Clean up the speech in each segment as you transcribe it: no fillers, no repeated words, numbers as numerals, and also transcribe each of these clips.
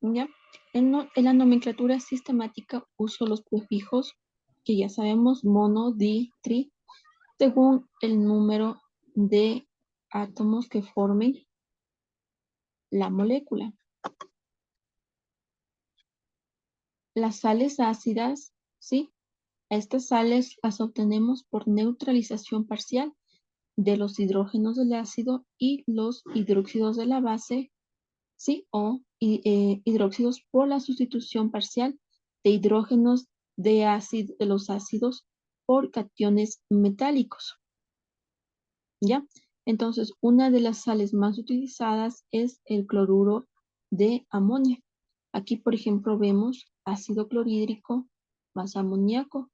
¿Ya? En la nomenclatura sistemática uso los prefijos que ya sabemos, mono, di, tri, según el número de átomos que formen la molécula. Las sales ácidas, ¿sí? Estas sales las obtenemos por neutralización parcial de los hidrógenos del ácido y los hidróxidos de la base, ¿sí? O hidróxidos por la sustitución parcial de hidrógenos de los ácidos por cationes metálicos, ¿ya? Entonces, una de las sales más utilizadas es el cloruro de amonio. Aquí, por ejemplo, vemos ácido clorhídrico más amoníaco.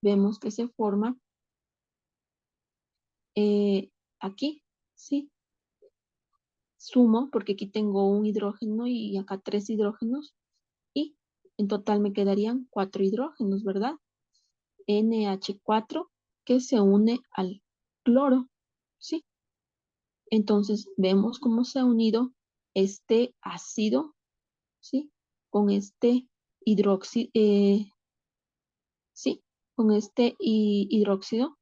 Vemos que se forma aquí, ¿sí? Sumo, porque aquí tengo un hidrógeno y acá 3 hidrógenos, y en total me quedarían 4 hidrógenos, ¿verdad? NH4 que se une al cloro, ¿sí? Entonces vemos cómo se ha unido este ácido, ¿sí? Con este hidróxido, sí, con este hidróxido,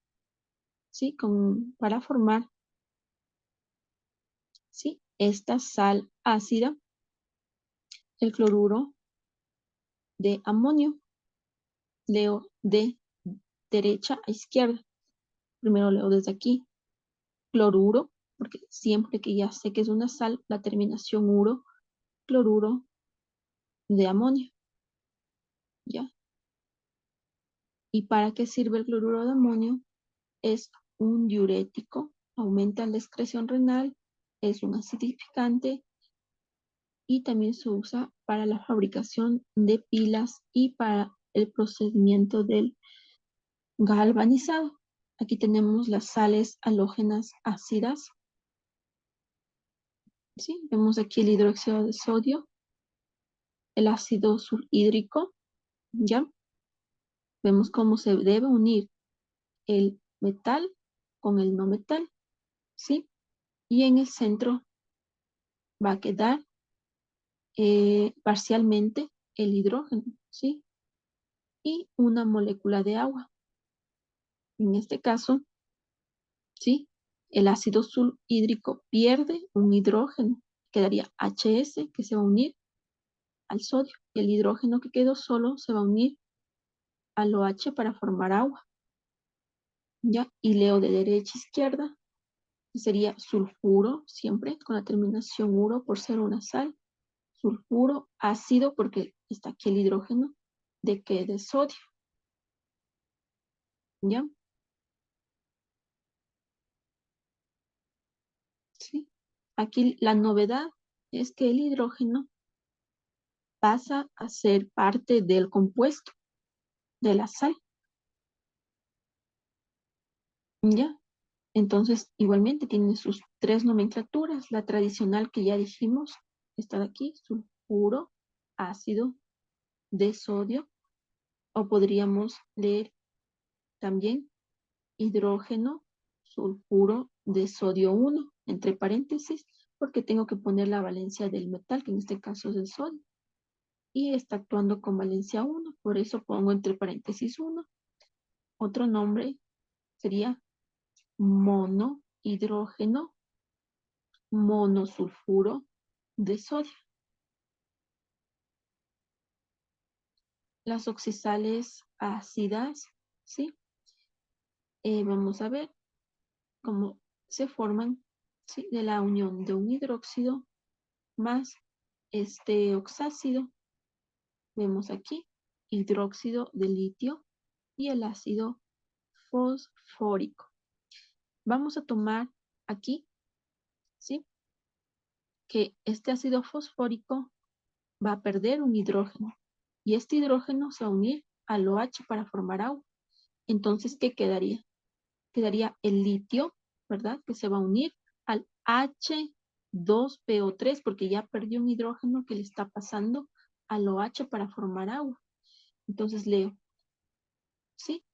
¿sí? Para formar, ¿sí? Esta sal ácida, el cloruro de amonio. Leo de derecha a izquierda. Primero leo desde aquí, cloruro, porque siempre que ya sé que es una sal, la terminación uro, cloruro de amonio, ¿ya? ¿Y para qué sirve el cloruro de amonio? Es un diurético, aumenta la excreción renal, es un acidificante y también se usa para la fabricación de pilas y para el procedimiento del galvanizado. Aquí tenemos las sales halógenas ácidas, ¿sí? Vemos aquí el hidróxido de sodio, el ácido sulfhídrico, ¿ya? Vemos cómo se debe unir el metal con el no metal, ¿sí? Y en el centro va a quedar parcialmente el hidrógeno, ¿sí? Y una molécula de agua. En este caso, ¿sí? El ácido sulfhídrico pierde un hidrógeno, quedaría HS que se va a unir al sodio. Y el hidrógeno que quedó solo se va a unir al OH para formar agua, ¿ya? Y leo de derecha a izquierda, que sería sulfuro, siempre con la terminación uro por ser una sal. Sulfuro, ácido, porque está aquí el hidrógeno, ¿de qué? De sodio, ¿ya? Sí. Aquí la novedad es que el hidrógeno pasa a ser parte del compuesto de la sal, ¿ya? Entonces, igualmente tiene sus 3 nomenclaturas. La tradicional que ya dijimos, está de aquí, sulfuro, ácido de sodio, o podríamos leer también hidrógeno, sulfuro de sodio 1 entre paréntesis, porque tengo que poner la valencia del metal, que en este caso es el sodio, y está actuando con valencia 1, por eso pongo entre paréntesis 1. Otro nombre sería monohidrógeno, monosulfuro de sodio. Las oxisales ácidas, ¿sí? Vamos a ver cómo se forman, ¿sí? De la unión de un hidróxido más este oxácido. Vemos aquí hidróxido de litio y el ácido fosfórico. Vamos a tomar aquí, ¿sí? Que este ácido fosfórico va a perder un hidrógeno y este hidrógeno se va a unir al OH para formar agua. Entonces, ¿qué quedaría? Quedaría el litio, ¿verdad? Que se va a unir al H2PO3 porque ya perdió un hidrógeno que le está pasando al OH para formar agua. Entonces leo, ¿sí?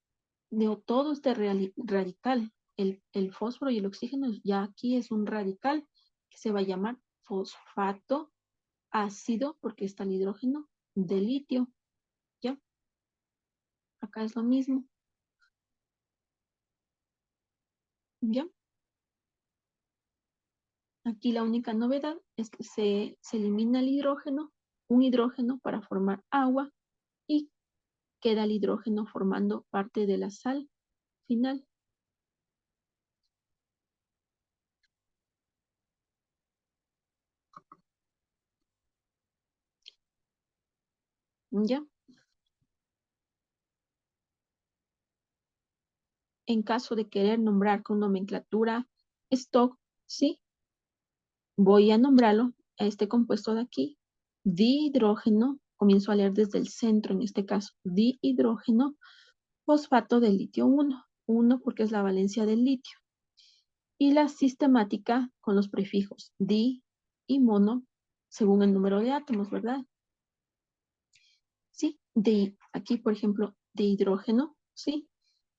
Leo todo este radical. El fósforo y el oxígeno ya aquí es un radical que se va a llamar fosfato ácido, porque está el hidrógeno, de litio, ¿ya? Acá es lo mismo, ¿ya? Aquí la única novedad es que se elimina el hidrógeno, un hidrógeno para formar agua y queda el hidrógeno formando parte de la sal final. ¿Ya? En caso de querer nombrar con nomenclatura stock, sí, voy a nombrarlo a este compuesto de aquí, dihidrógeno, comienzo a leer desde el centro en este caso, dihidrógeno fosfato de litio 1, 1 porque es la valencia del litio, y la sistemática con los prefijos di y mono según el número de átomos, ¿verdad? Sí, aquí por ejemplo, de hidrógeno, sí,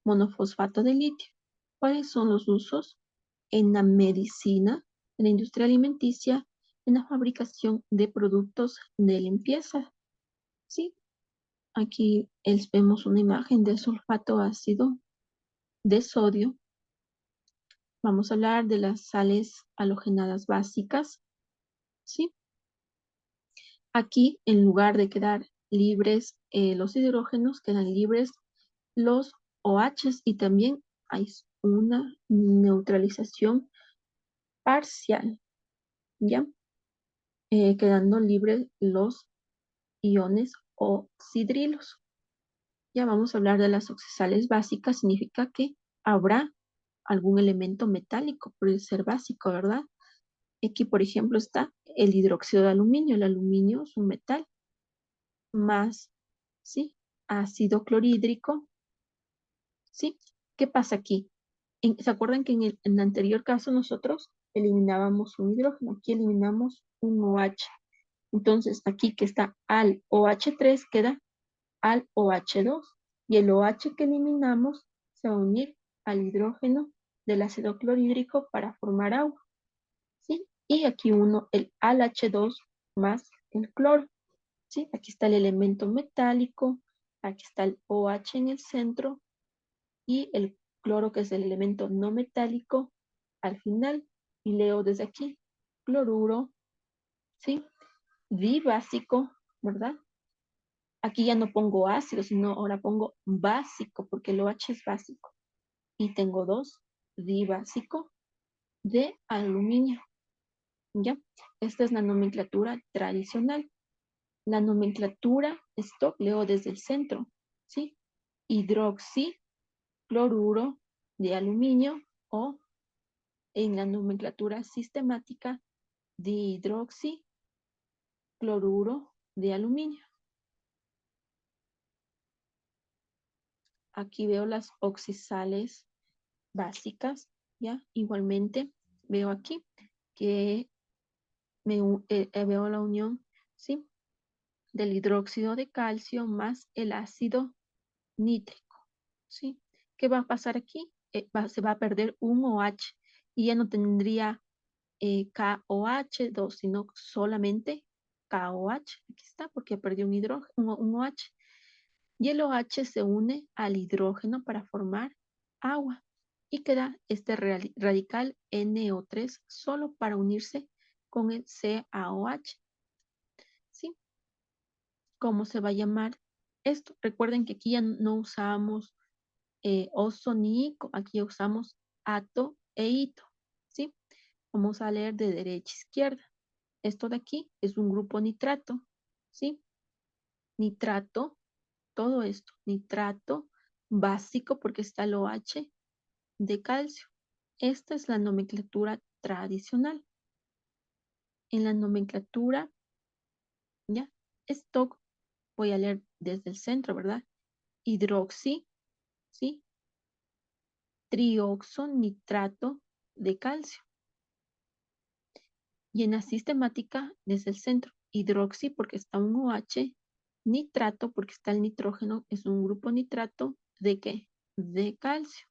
monofosfato de litio. ¿Cuáles son los usos? En la medicina, en la industria alimenticia, en la fabricación de productos de limpieza. Sí, aquí vemos una imagen del sulfato ácido de sodio. Vamos a hablar de las sales halogenadas básicas. Sí, aquí en lugar de quedar libres los hidrógenos, quedan libres los OHs y también hay una neutralización parcial, ¿ya? Quedando libres los iones oxidrilos. Ya vamos a hablar de las oxisales básicas, significa que habrá algún elemento metálico por ser básico, ¿verdad? Aquí, por ejemplo, está el hidróxido de aluminio. El aluminio es un metal más, ¿sí? Ácido clorhídrico, ¿sí? ¿Qué pasa aquí? ¿Se acuerdan que en el anterior caso nosotros eliminábamos un hidrógeno? Aquí eliminamos un OH. Entonces, aquí que está al OH3 queda al OH2 y el OH que eliminamos se va a unir al hidrógeno del ácido clorhídrico para formar agua, ¿sí? Y aquí uno el al H2 más el cloro, ¿sí? Aquí está el elemento metálico, aquí está el OH en el centro y el cloro que es el elemento no metálico al final. Y leo desde aquí, cloruro, ¿sí? Dibásico, ¿verdad? Aquí ya no pongo ácido, sino ahora pongo básico, porque el OH es básico. Y tengo dos, dibásico de aluminio. ¿Ya? Esta es la nomenclatura tradicional. La nomenclatura, esto leo desde el centro, ¿sí? Hidroxicloruro de aluminio o en la nomenclatura sistemática dihidroxicloruro de aluminio. Aquí veo las oxisales básicas, ¿ya? Igualmente veo aquí que veo la unión, ¿sí? Del hidróxido de calcio más el ácido nítrico, ¿sí? ¿Qué va a pasar aquí? Se va a perder un OH y ya no tendría KOH2, sino solamente KOH. Aquí está, porque perdió un hidrógeno, un OH. Y el OH se une al hidrógeno para formar agua. Y queda este radical NO3 solo para unirse con el CaOH. ¿Sí? ¿Cómo se va a llamar esto? Recuerden que aquí ya no usamos oso ni ico, aquí usamos ato e ito. ¿Sí? Vamos a leer de derecha a izquierda. Esto de aquí es un grupo nitrato. ¿Sí? Nitrato, todo esto, nitrato básico porque está el OH de calcio. Esta es la nomenclatura tradicional. En la nomenclatura, ¿ya? Stock, voy a leer desde el centro, ¿verdad? Hidroxi, ¿sí? Trioxonitrato de calcio. Y en la sistemática, desde el centro, hidroxi porque está un OH, nitrato porque está el nitrógeno, es un grupo nitrato de ¿qué? De calcio.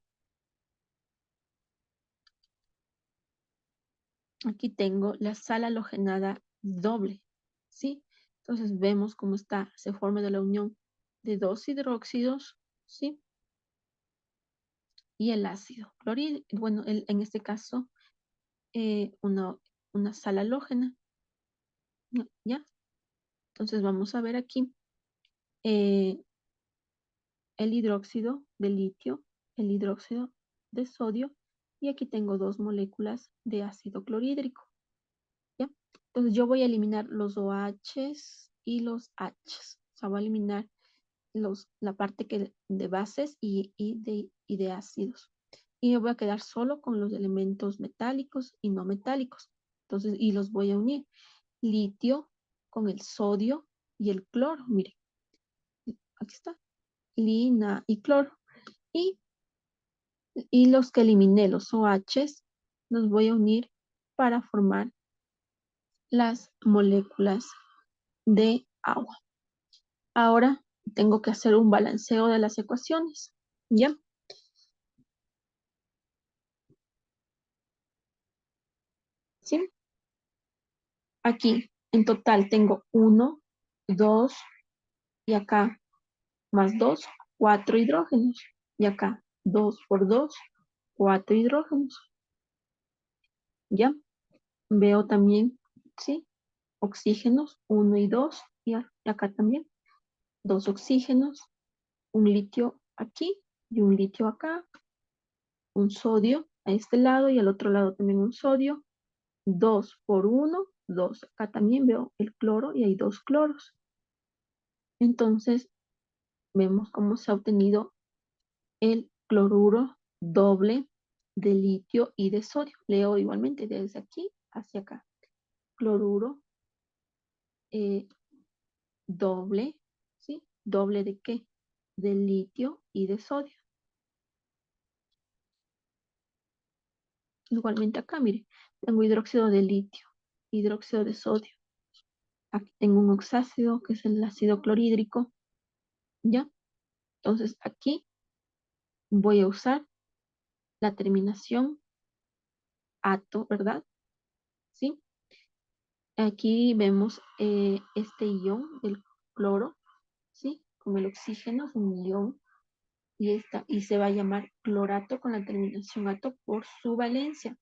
Aquí tengo la sal halogenada doble, ¿sí? Entonces vemos cómo está, se forma de la unión de dos hidróxidos, ¿sí? Y el ácido clorhídrico, bueno, en este caso, una sal halógena, ¿no? ¿Ya? Entonces vamos a ver aquí eh, el hidróxido de litio, el hidróxido de sodio, y aquí tengo dos moléculas de ácido clorhídrico, ¿ya? Entonces yo voy a eliminar los OHs y los Hs, o sea, voy a eliminar la parte de bases y de ácidos. Y me voy a quedar solo con los elementos metálicos y no metálicos. Entonces, y los voy a unir. Litio con el sodio y el cloro. Mire, aquí está. Lina y cloro. Y, y los que eliminé, los OHs, los voy a unir para formar las moléculas de agua. Ahora tengo que hacer un balanceo de las ecuaciones. ¿Ya? ¿Sí? Aquí en total tengo 1, 2 y acá más 2, 4 hidrógenos. Y acá 2 por 2, 4 hidrógenos. ¿Ya? Veo también, ¿sí? Oxígenos, 1 y 2. Y acá también 2 oxígenos, un litio aquí y un litio acá. Un sodio a este lado y al otro lado también un sodio. 2 por 1, 2. Acá también veo el cloro y hay 2 cloros. Entonces, vemos cómo se ha obtenido el cloruro doble de litio y de sodio. Leo igualmente desde aquí hacia acá. Cloruro eh, doble, ¿sí? ¿Doble de qué? De litio y de sodio. Igualmente acá, mire, tengo hidróxido de litio, hidróxido de sodio. Aquí tengo un oxácido que es el ácido clorhídrico, ¿ya? Entonces aquí voy a usar la terminación ato, ¿verdad? ¿Sí? Aquí vemos este ion, el cloro, ¿sí? Con el oxígeno es un ion y se va a llamar clorato con la terminación ato por su valencia.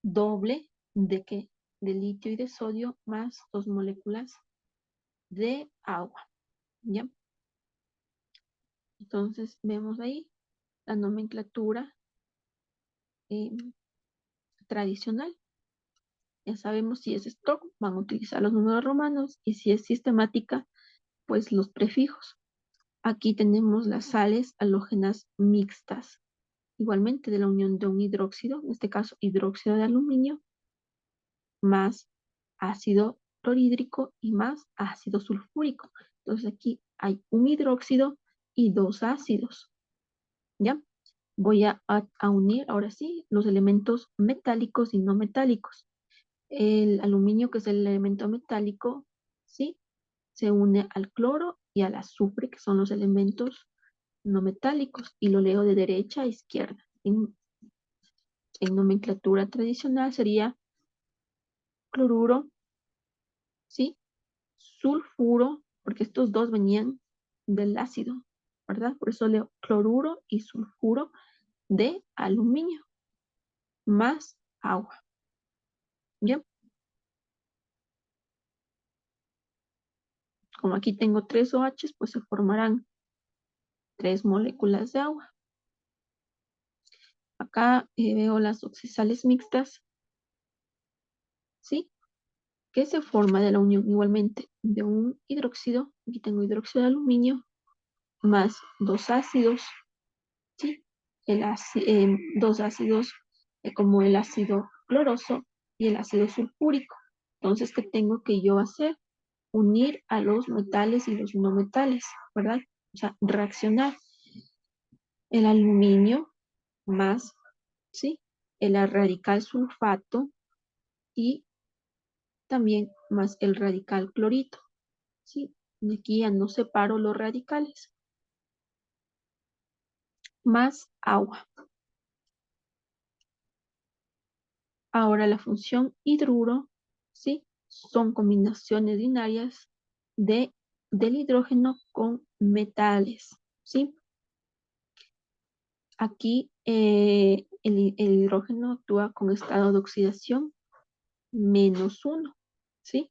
Doble de qué? De litio y de sodio más dos moléculas de agua, ¿ya? Entonces vemos ahí la nomenclatura eh, tradicional. Ya sabemos si es stock, van a utilizar los números romanos y si es sistemática, pues los prefijos. Aquí tenemos las sales halógenas mixtas, igualmente de la unión de un hidróxido, en este caso hidróxido de aluminio, más ácido clorhídrico y más ácido sulfúrico. Entonces aquí hay un hidróxido y dos ácidos, ¿ya? Voy a unir ahora sí los elementos metálicos y no metálicos. El aluminio, que es el elemento metálico, ¿sí? Se une al cloro y al azufre, que son los elementos no metálicos, y lo leo de derecha a izquierda. En nomenclatura tradicional sería cloruro, ¿sí? Sulfuro, porque estos dos venían del ácido, ¿verdad? Por eso leo cloruro y sulfuro de aluminio, más agua. ¿Bien? Como aquí tengo tres OH, pues se formarán tres moléculas de agua. Acá veo las oxisales mixtas, ¿sí? Que se forma de la unión igualmente de un hidróxido, aquí tengo hidróxido de aluminio, más dos ácidos, ¿sí? Dos ácidos como el ácido cloroso y el ácido sulfúrico. Entonces, ¿qué tengo que yo hacer? Unir a los metales y los no metales, ¿verdad? O sea, reaccionar el aluminio más, ¿sí? El radical sulfato y también más el radical clorito, ¿sí? Y aquí ya no separo los radicales, más agua. Ahora la función hidruro, ¿sí? son combinaciones binarias del hidrógeno con metales, ¿sí? Aquí el hidrógeno actúa con estado de oxidación -1, ¿sí?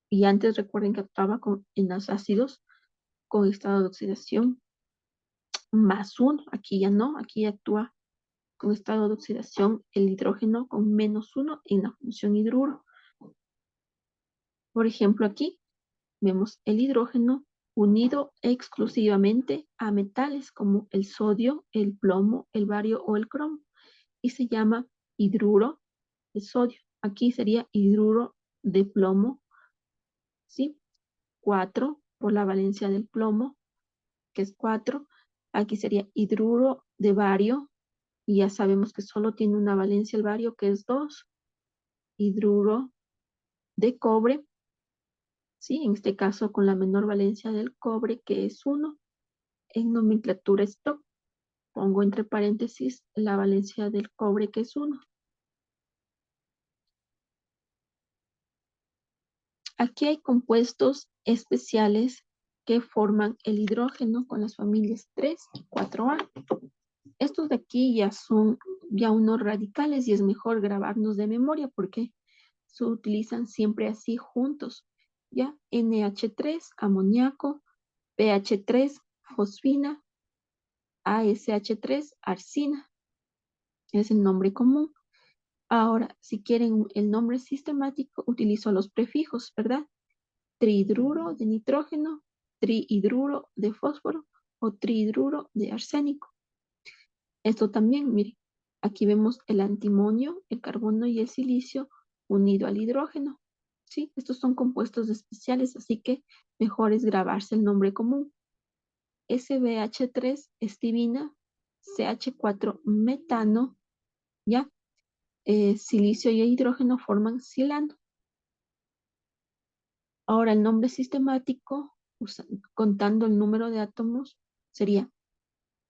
Y antes recuerden que actuaba en los ácidos con estado de oxidación +1. Aquí ya no, aquí actúa con estado de oxidación el hidrógeno con -1 en la función hidruro. Por ejemplo, aquí vemos el hidrógeno unido exclusivamente a metales como el sodio, el plomo, el bario o el cromo y se llama hidruro de sodio. Aquí sería hidruro de plomo, ¿sí? 4 por la valencia del plomo, que es 4. Aquí sería hidruro de bario, y ya sabemos que solo tiene una valencia el bario, que es 2. Hidruro de cobre, ¿sí? En este caso con la menor valencia del cobre, que es 1. En nomenclatura stock, pongo entre paréntesis la valencia del cobre, que es 1. Aquí hay compuestos especiales que forman el hidrógeno con las familias 3 y 4A. Estos de aquí ya son unos radicales y es mejor grabarnos de memoria porque se utilizan siempre así juntos. Ya NH3, amoníaco, PH3, fosfina, ASH3, arsina. Es el nombre común. Ahora, si quieren el nombre sistemático, utilizo los prefijos, ¿verdad? Trihidruro de nitrógeno, trihidruro de fósforo o trihidruro de arsénico. Esto también, miren, aquí vemos el antimonio, el carbono y el silicio unido al hidrógeno. ¿Sí? Estos son compuestos especiales, así que mejor es grabarse el nombre común. SBH3 estibina, CH4 metano, ¿ya? Silicio y hidrógeno forman silano. Ahora el nombre sistemático, contando el número de átomos, sería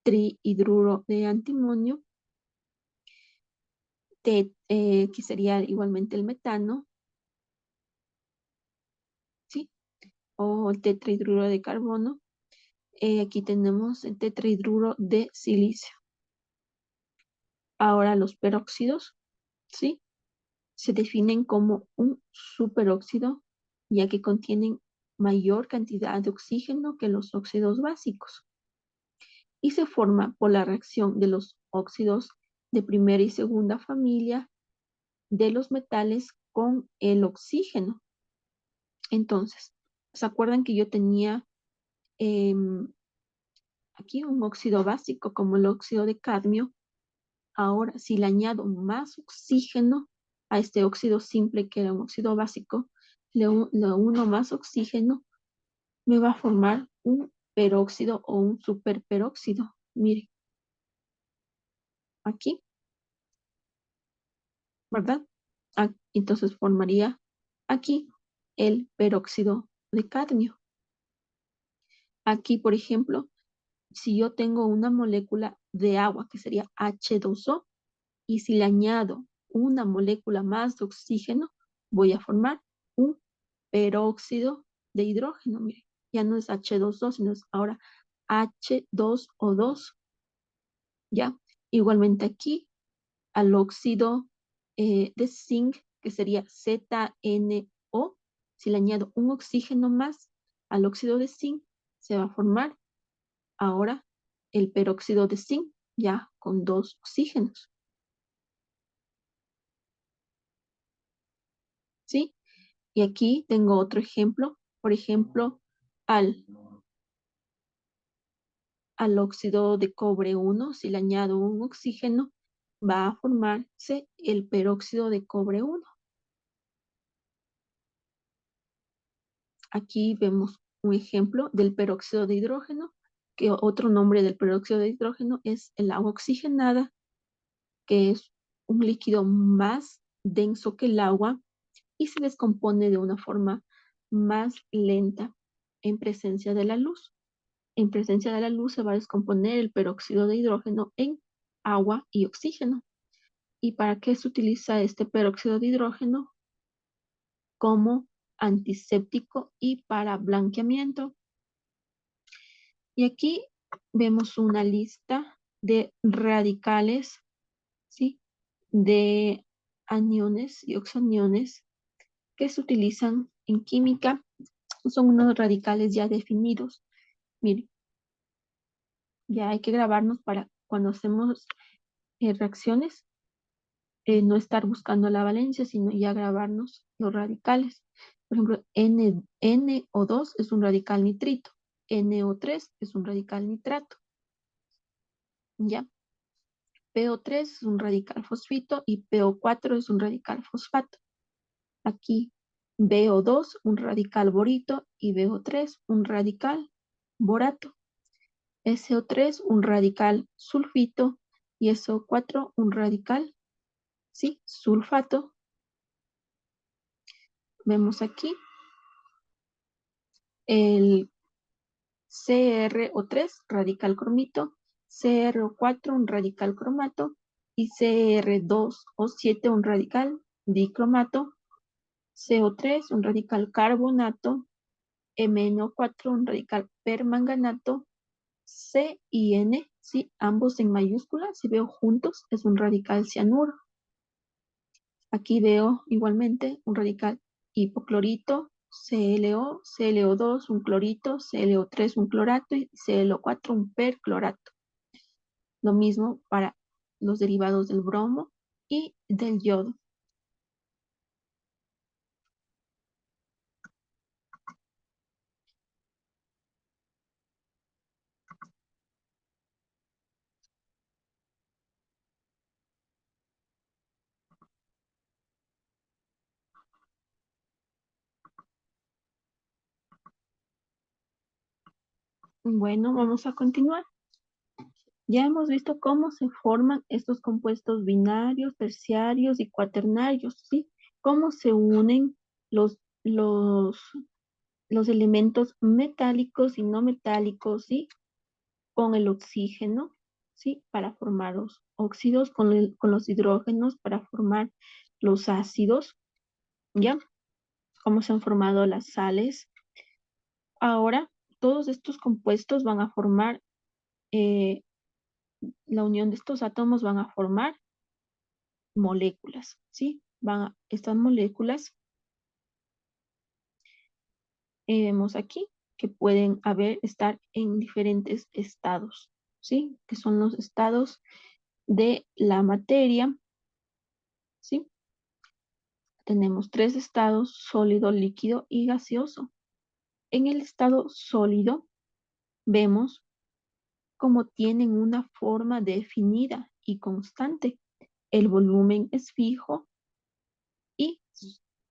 trihidruro de antimonio, que sería igualmente el metano, ¿sí? O el tetrahidruro de carbono. Aquí tenemos el tetrahidruro de silicio. Ahora los peróxidos, ¿sí? Se definen como un superóxido, ya que contienen mayor cantidad de oxígeno que los óxidos básicos. Y se forma por la reacción de los óxidos de primera y segunda familia de los metales con el oxígeno. Entonces, ¿se acuerdan que yo tenía aquí un óxido básico como el óxido de cadmio? Ahora, si le añado más oxígeno a este óxido simple, que era un óxido básico, le uno más oxígeno, me va a formar un peróxido o un superperóxido. Mire, aquí, ¿verdad? Entonces formaría aquí el peróxido de cadmio. Aquí, por ejemplo, si yo tengo una molécula de agua, que sería H2O, y si le añado una molécula más de oxígeno, voy a formar un peróxido de hidrógeno. Mire, ya no es H2O, sino es ahora H2O2. ¿Ya? Igualmente aquí, al óxido de zinc, que sería ZNO, si le añado un oxígeno más al óxido de zinc, se va a formar ahora el peróxido de zinc, ya con 2 oxígenos. ¿Sí? Y aquí tengo otro ejemplo. Por ejemplo, al, al óxido de cobre 1, si le añado un oxígeno, va a formarse el peróxido de cobre 1. Aquí vemos un ejemplo del peróxido de hidrógeno, que otro nombre del peróxido de hidrógeno es el agua oxigenada, que es un líquido más denso que el agua y se descompone de una forma más lenta en presencia de la luz. En presencia de la luz se va a descomponer el peróxido de hidrógeno en agua y oxígeno. ¿Y para qué se utiliza este peróxido de hidrógeno? como antiséptico y para blanqueamiento. Y aquí vemos una lista de radicales, ¿sí? De aniones y oxaniones que se utilizan en química. Son unos radicales ya definidos. Miren, ya hay que grabarnos para cuando hacemos reacciones, no estar buscando la valencia, sino ya grabarnos los radicales. Por ejemplo, NO2 es un radical nitrito, NO3 es un radical nitrato, ¿ya? PO3 es un radical fosfito y PO4 es un radical fosfato. Aquí BO2, un radical borito, y BO3, un radical borato. SO3, un radical sulfito, y SO4, un radical, sí, sulfato. Vemos aquí el CrO3, radical cromito, CrO4, un radical cromato, y CR2O7, un radical dicromato, CO3, un radical carbonato, MnO4, un radical permanganato, C y N, ¿sí? Ambos en mayúsculas, si veo juntos, es un radical cianuro. Aquí veo igualmente un radical hipoclorito, ClO, ClO2, un clorito, ClO3, un clorato y ClO4, un perclorato. Lo mismo para los derivados del bromo y del yodo. Bueno, vamos a continuar. Ya hemos visto cómo se forman estos compuestos binarios, terciarios y cuaternarios, ¿sí? Cómo se unen los, los, los elementos metálicos y no metálicos, ¿sí? Con el oxígeno, ¿sí? Para formar los óxidos, con los hidrógenos para formar los ácidos, ¿ya? Cómo se han formado las sales. Ahora, todos estos compuestos van a formar eh, la unión de estos átomos van a formar moléculas, ¿sí? Estas moléculas, vemos aquí que pueden estar en diferentes estados, ¿sí? Que son los estados de la materia, ¿sí? Tenemos tres estados: sólido, líquido y gaseoso. En el estado sólido vemos cómo tienen una forma definida y constante. El volumen es fijo y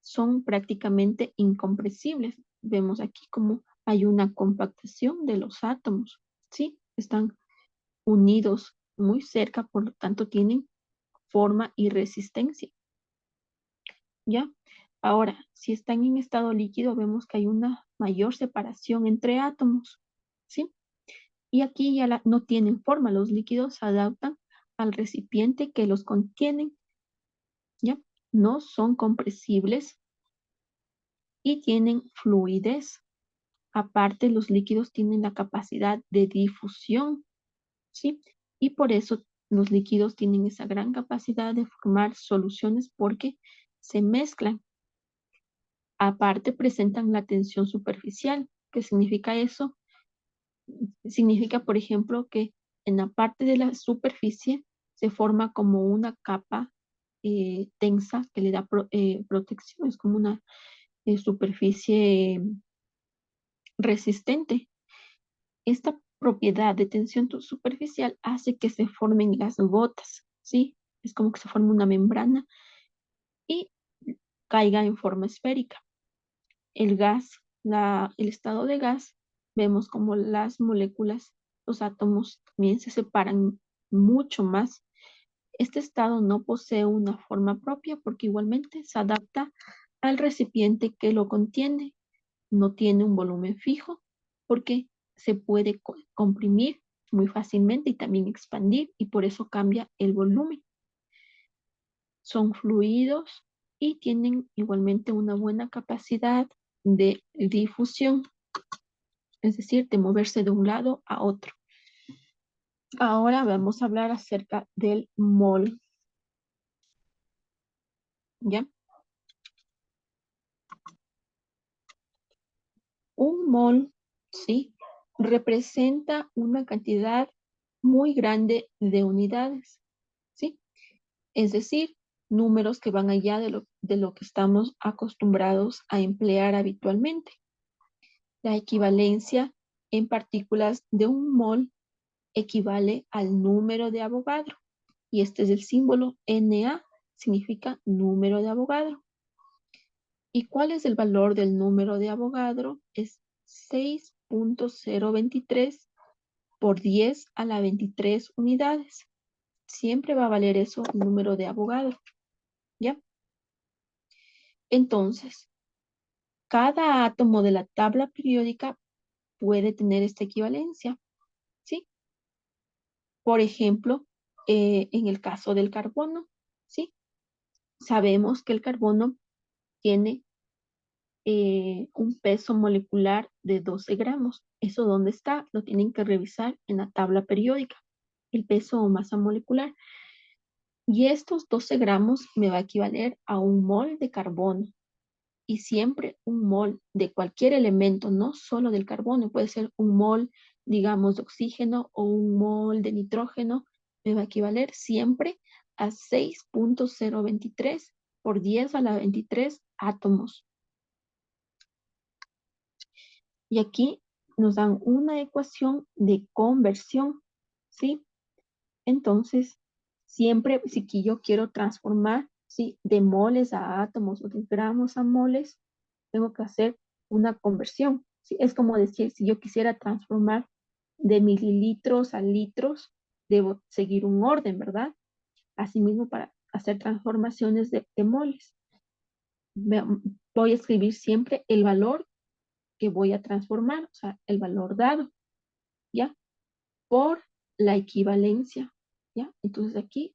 son prácticamente incompresibles. Vemos aquí como hay una compactación de los átomos, ¿sí? Están unidos muy cerca, por lo tanto tienen forma y resistencia, ¿ya? Ahora, si están en estado líquido, vemos que hay una mayor separación entre átomos, ¿sí? Y aquí ya no tienen forma, los líquidos se adaptan al recipiente que los contienen, ¿ya? No son compresibles y tienen fluidez. Aparte, los líquidos tienen la capacidad de difusión, ¿sí? Y por eso los líquidos tienen esa gran capacidad de formar soluciones porque se mezclan. Aparte, presentan la tensión superficial. ¿Qué significa eso? Significa, por ejemplo, que en la parte de la superficie se forma como una capa tensa que le da protección. Es como una superficie resistente. Esta propiedad de tensión superficial hace que se formen las gotas, ¿sí? Es como que se forma una membrana y caiga en forma esférica. El gas, el estado de gas, vemos como las moléculas, los átomos también se separan mucho más. Este estado no posee una forma propia porque igualmente se adapta al recipiente que lo contiene. No tiene un volumen fijo porque se puede comprimir muy fácilmente y también expandir y por eso cambia el volumen. Son fluidos y tienen igualmente una buena capacidad de difusión, es decir, de moverse de un lado a otro. Ahora vamos a hablar acerca del mol. ¿Ya? Un mol, ¿sí? Representa una cantidad muy grande de unidades, ¿sí? Es decir, números que van allá de lo que estamos acostumbrados a emplear habitualmente. La equivalencia en partículas de un mol equivale al número de Avogadro. Y este es el símbolo Na, significa número de Avogadro. ¿Y cuál es el valor del número de Avogadro? Es 6.023 por 10 a la 23 unidades. Siempre va a valer eso, el número de Avogadro. ¿Ya? Entonces, cada átomo de la tabla periódica puede tener esta equivalencia, ¿sí? Por ejemplo, en el caso del carbono, ¿sí? Sabemos que el carbono tiene un peso molecular de 12 gramos. ¿Eso dónde está? Lo tienen que revisar en la tabla periódica, el peso o masa molecular. Y estos 12 gramos me va a equivaler a un mol de carbono. Y siempre un mol de cualquier elemento, no solo del carbono, puede ser un mol, digamos, de oxígeno o un mol de nitrógeno, me va a equivaler siempre a 6.023 por 10 a la 23 átomos. Y aquí nos dan una ecuación de conversión, ¿sí? Entonces, siempre si que yo quiero transformar, ¿sí? De moles a átomos o de gramos a moles, tengo que hacer una conversión, ¿sí? Es como decir, si yo quisiera transformar de mililitros a litros, debo seguir un orden, ¿verdad? Asimismo, para hacer transformaciones de moles, voy a escribir siempre el valor que voy a transformar, o sea, el valor dado, ¿ya? Por la equivalencia, ¿ya? Entonces aquí,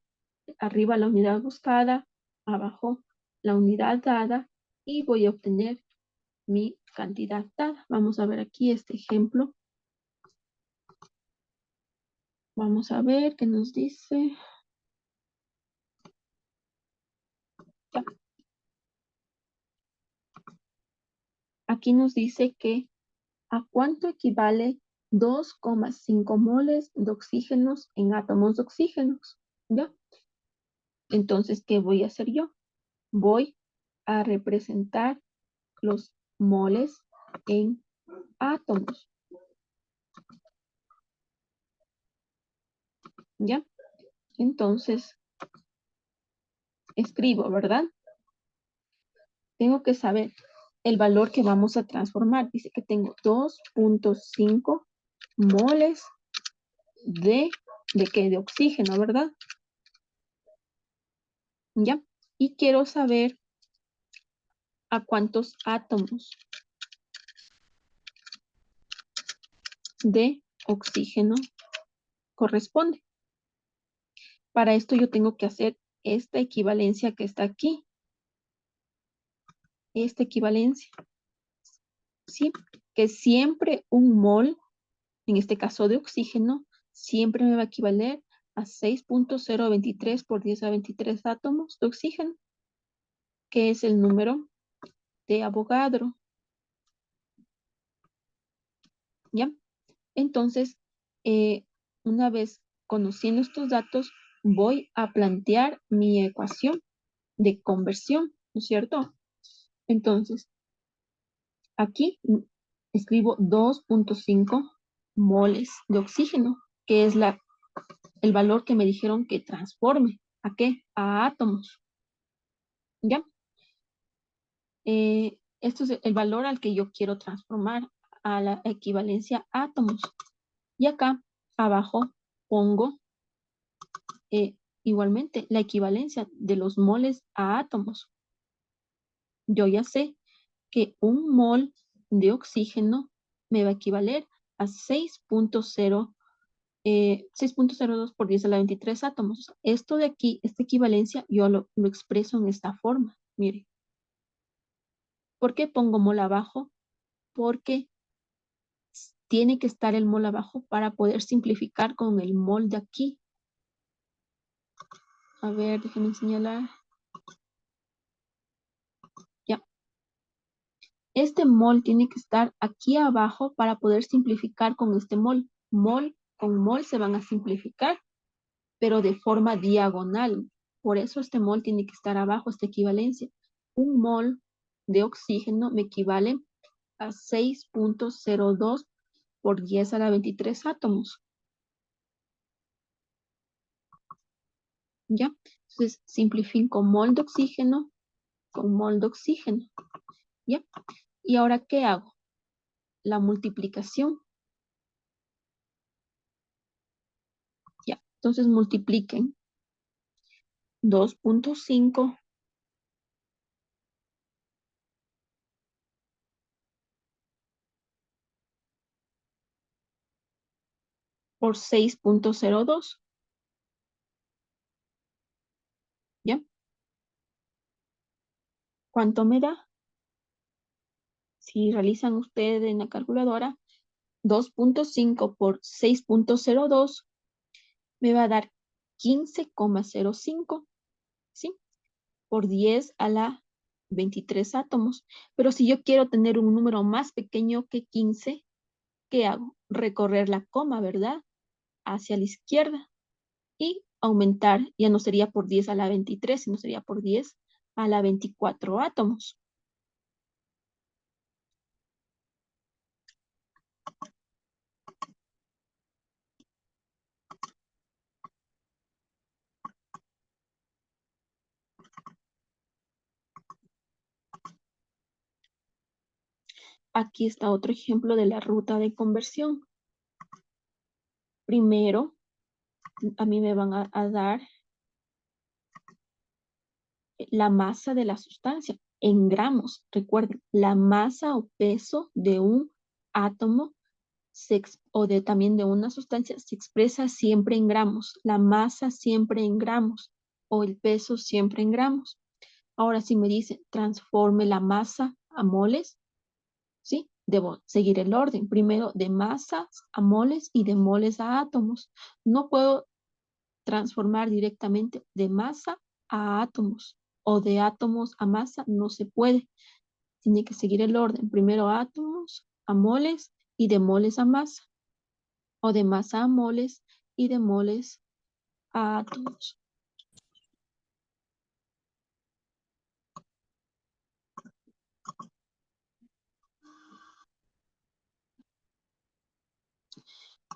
arriba la unidad buscada, abajo la unidad dada, y voy a obtener mi cantidad dada. Vamos a ver aquí este ejemplo. Vamos a ver qué nos dice. Ya. Aquí nos dice que ¿a cuánto equivale 2,5 moles de oxígenos en átomos de oxígenos? ¿Ya? Entonces, ¿qué voy a hacer yo? Voy a representar los moles en átomos. ¿Ya? Entonces, escribo, ¿verdad? Tengo que saber el valor que vamos a transformar. Dice que tengo 2.5 moles ¿de qué? De oxígeno, ¿verdad? ¿Ya? Y quiero saber a cuántos átomos de oxígeno corresponde. Para esto yo tengo que hacer esta equivalencia que está aquí. Esta equivalencia. ¿Sí? Que siempre un mol, en este caso de oxígeno, siempre me va a equivaler a 6.023 por 10 a 23 átomos de oxígeno, que es el número de Avogadro. ¿Ya? Entonces, una vez conociendo estos datos, voy a plantear mi ecuación de conversión, ¿no es cierto? Entonces, aquí escribo 2.5 moles de oxígeno, que es el valor que me dijeron que transforme. ¿A qué? A átomos. ¿Ya? Esto es el valor al que yo quiero transformar a la equivalencia a átomos. Y acá abajo pongo igualmente la equivalencia de los moles a átomos. Yo ya sé que un mol de oxígeno me va a equivaler a 6.02 por 10 a la 23 átomos. Esto de aquí, esta equivalencia, yo lo expreso en esta forma. Mire. ¿Por qué pongo mol abajo? Porque tiene que estar el mol abajo para poder simplificar con el mol de aquí. A ver, déjenme señalar. Ya. Este mol tiene que estar aquí abajo para poder simplificar con este mol. Mol con mol se van a simplificar, pero de forma diagonal. Por eso este mol tiene que estar abajo, esta equivalencia. Un mol de oxígeno me equivale a 6.02 por 10 a la 23 átomos. ¿Ya? Entonces, simplifico mol de oxígeno con mol de oxígeno. ¿Ya? ¿Y ahora qué hago? La multiplicación. ¿Ya? Entonces, multipliquen 2.5 por 6.02. ¿Ya? ¿Cuánto me da? Si realizan ustedes en la calculadora, 2.5 por 6.02 me va a dar 15,05, ¿sí? Por 10 a la 23 átomos. Pero si yo quiero tener un número más pequeño que 15, ¿qué hago? Recorrer la coma, ¿verdad? Hacia la izquierda y aumentar, ya no sería por 10 a la 23, sino sería por 10 a la 24 átomos. Aquí está otro ejemplo de la ruta de conversión. Primero, a mí me van a dar la masa de la sustancia en gramos. Recuerden, la masa o peso de un átomo también de una sustancia se expresa siempre en gramos. La masa siempre en gramos o el peso siempre en gramos. Ahora, si me dice transforme la masa a moles, ¿sí? Debo seguir el orden. Primero de masas a moles y de moles a átomos. No puedo transformar directamente de masa a átomos o de átomos a masa. No se puede. Tiene que seguir el orden. Primero átomos a moles y de moles a masa. O de masa a moles y de moles a átomos.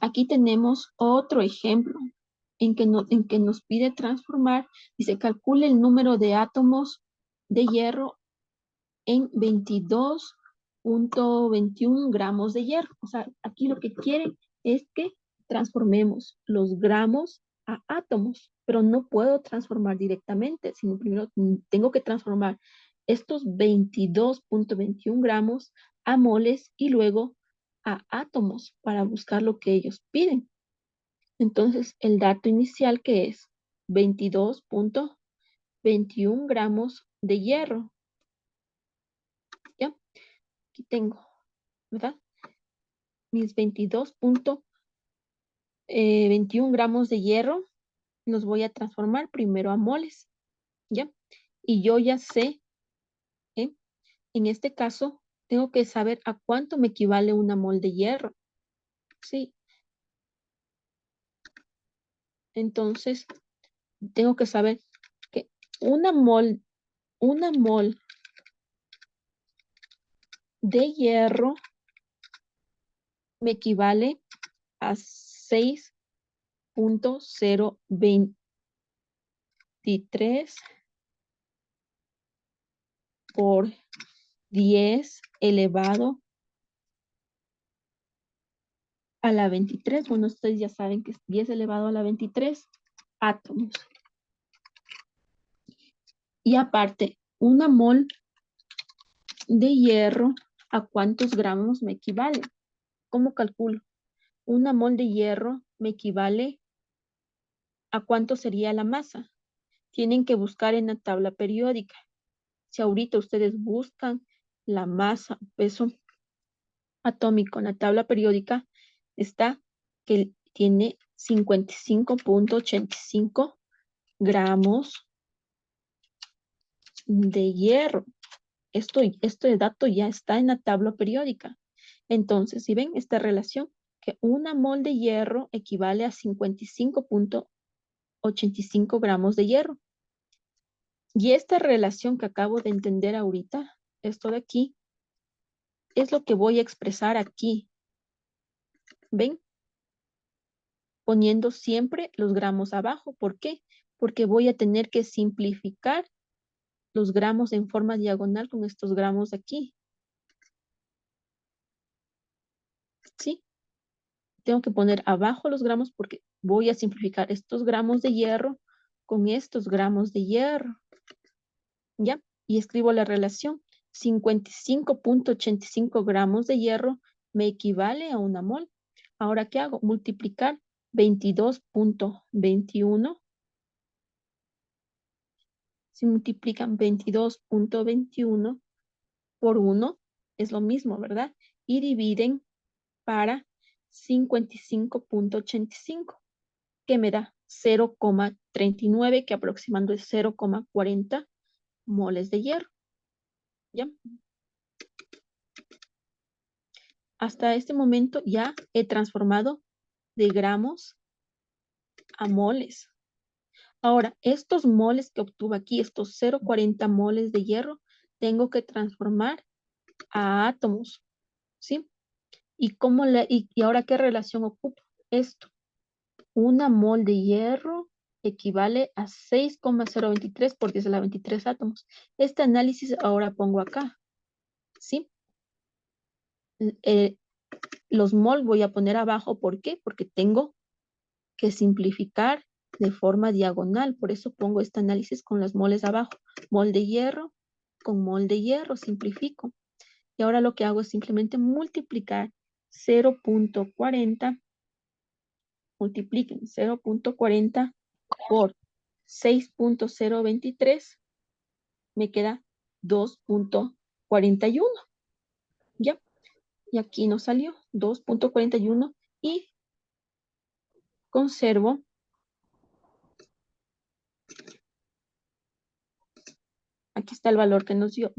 Aquí tenemos otro ejemplo en que nos pide transformar. Dice, calcule el número de átomos de hierro en 22.21 gramos de hierro. O sea, aquí lo que quiere es que transformemos los gramos a átomos, pero no puedo transformar directamente, sino primero tengo que transformar estos 22.21 gramos a moles y luego a átomos para buscar lo que ellos piden. Entonces, el dato inicial que es 22.21 gramos de hierro. ¿Ya? Aquí tengo, ¿verdad? Mis 22.21 gramos de hierro los voy a transformar primero a moles, ¿ya? Y yo ya sé, ¿eh? En este caso, tengo que saber a cuánto me equivale una mol de hierro, ¿sí? Entonces, tengo que saber que una mol de hierro me equivale a 6.023 por 10 elevado a la 23. Bueno, ustedes ya saben que es 10 elevado a la 23 átomos. Y aparte, una mol de hierro, ¿a cuántos gramos me equivale? ¿Cómo calculo? Una mol de hierro me equivale a cuánto sería la masa. Tienen que buscar en la tabla periódica. Si ahorita ustedes buscan la masa, peso atómico en la tabla periódica, está que tiene 55.85 gramos de hierro. Este dato ya está en la tabla periódica. Entonces, si ven esta relación, que una mol de hierro equivale a 55.85 gramos de hierro. Y esta relación que acabo de entender ahorita, esto de aquí, es lo que voy a expresar aquí. ¿Ven? Poniendo siempre los gramos abajo. ¿Por qué? Porque voy a tener que simplificar los gramos en forma diagonal con estos gramos de aquí. ¿Sí? Tengo que poner abajo los gramos porque voy a simplificar estos gramos de hierro con estos gramos de hierro. ¿Ya? Y escribo la relación. 55.85 gramos de hierro me equivale a una mol. Ahora, ¿qué hago? Multiplicar 22.21. Si multiplican 22.21 por 1, es lo mismo, ¿verdad? Y dividen para 55.85, que me da 0,39, que aproximando es 0,40 moles de hierro. ¿Ya? Hasta este momento ya he transformado de gramos a moles. Ahora, estos moles que obtuve aquí, estos 0,40 moles de hierro, tengo que transformar a átomos, ¿sí? ¿Y ahora qué relación ocupo? Esto, una mol de hierro equivale a 6,023 por 10 a la 23 átomos. Este análisis ahora pongo acá, ¿sí? Los mol voy a poner abajo, ¿por qué? Porque tengo que simplificar de forma diagonal, por eso pongo este análisis con los moles abajo. Mol de hierro con mol de hierro, simplifico. Y ahora lo que hago es simplemente multiplicar 0,40, multipliquen 0,40 por 6,023, me queda 2,41, ¿ya? Y aquí nos salió 2,41 y conservo. Aquí está el valor que nos dio,